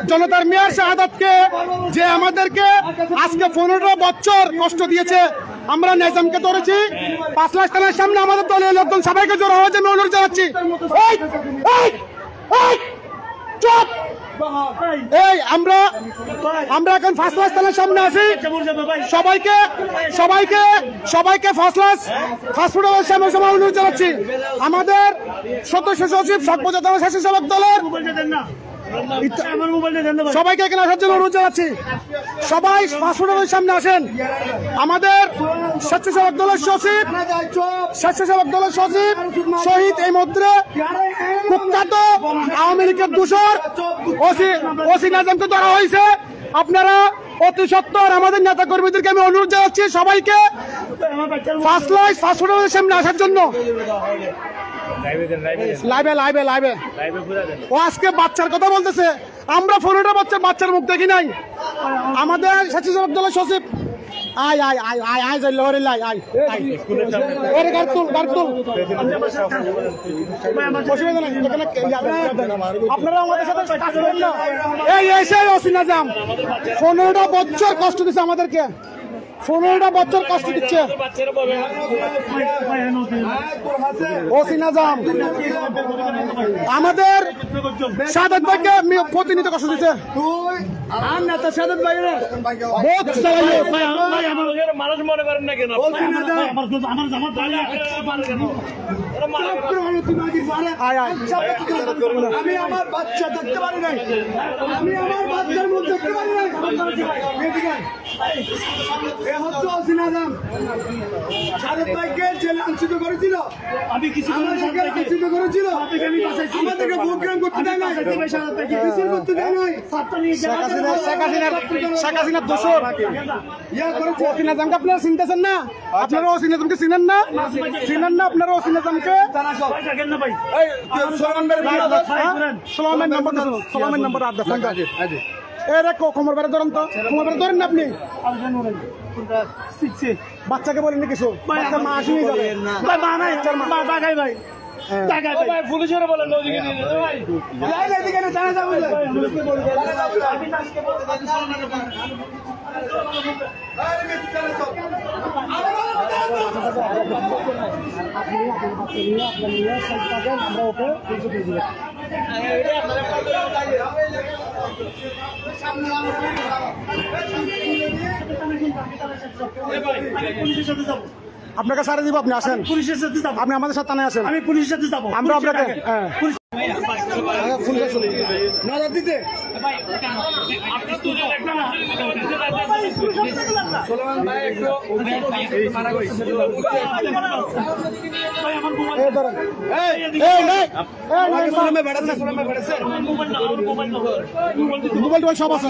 জনতার মেয়র শাহাদাতকে যে আমাদেরকে আজকে 15 বছর কষ্ট দিয়েছে, আমরা নিজামকে ধরেছি 5 লাখ থানার সামনে আমাদের দলীয় লোকজন সবাইকে জড়ো হওয়ার জন্য অনুরোধ জানাচ্ছি। এই আমরা এখন ফার্স্ট ক্লাস থানার সামনে আছি, সবাইকে ফার্স্ট ফুডের সামনে অনুরোধ জানাচ্ছি। আমাদের সদস্য সচিব সর্বজাতীয় স্বেচ্ছাসেবক দলের সবাইকে এখানে আসার জন্য অনুরোধ জানাচ্ছি। সবাই ফার্স্ট ফুডের সামনে আসেন। আমাদের স্বেচ্ছাসেবক দলের সচিব শহীদ এই মধ্যে কুখ্যাত আওয়ামী লীগের দূষর ওসি নাজমকে ধরা হয়েছে। আপনারা অতি সত্বর আমাদের নেতা কর্মীদেরকে আমি অনুরোধ জানাচ্ছি সবাইকে ফার্স্ট ফুডের সামনে আসার জন্য। লাইভে ও আজকে বাচ্চার কথা বলতেছে, আমরা 15 বাচ্চার মুখ দেখি নাই। আমাদের স্বেচ্ছাসেবক দলের সচিব আপনারা আমাদের সাথে কাজ করেন না। এই ওসি নাজাম 15 বছর কষ্ট দিচ্ছে আমাদেরকে, 15 বছর কষ্ট দিচ্ছে ওসি নাজাম। আমাদের শাহাদাত ভাইকে প্রতিনিয়ত কষ্ট দিচ্ছে। মানুষ মনে করেন না কেন? আমি আমার বাচ্চা দেখতে পারি নাই, আমি আমার বাচ্চার মুখ দেখতে পারি নাই। শাহাদাত ভাইকে জেলে লাঞ্ছিত করেছিল, আমি কিছু লাঞ্ছিত করেছিল, আমাদেরকে প্রোগ্রাম করতে দেয় না, মিছিল করতে দেয় নাই। শেখ হাসিনার দোষর ওসি নাজামকে আপনারা চিনতেছেন না? আপনারা ওসি নাজামকে চিনেন না? আপনারা ওসি নাজামকে সোলাইমান নম্বর কোমর বেড়ে ধরেন তো, কোমর বেড়ে ধরেন না আপনি। বাচ্চাকে বলেন না কিছু, বাচ্চার মা আসেনি যাবে ভাই পুলিশের বলেন আমরা ওকে আপনাকে সারা দিব, আপনি আসেন পুলিশের সাথে যাবো, আপনি আমাদের সাথে আসেন, আমি পুলিশের সাথে যাবো, আমরা আপনাকে দিতে মোবাইল সব আছে।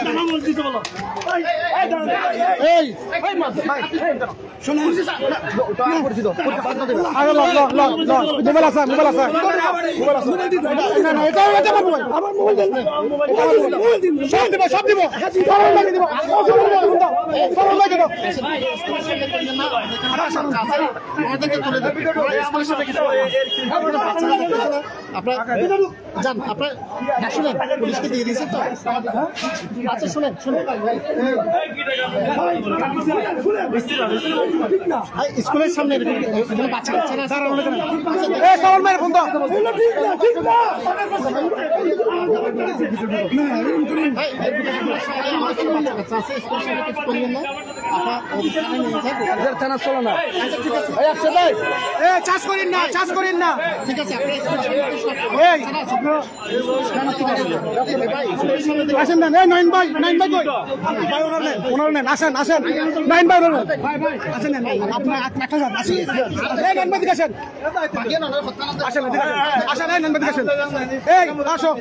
পুলিশকে দিয়ে দিয়েছে তো। আচ্ছা শুনেন স্কুলের সামনে বাচ্চা ফোন তো থানা চলো না, চাষ করেন না, ঠিক আছে আসেন না। নাইন ভাই ওনার নেন, আসেন নাইন ভাই আসেন, আপনার একটা যান আসেন, নাইন ভাই দিকে আসেন, নাইন ভাই দিকে আসেন, এই আসো।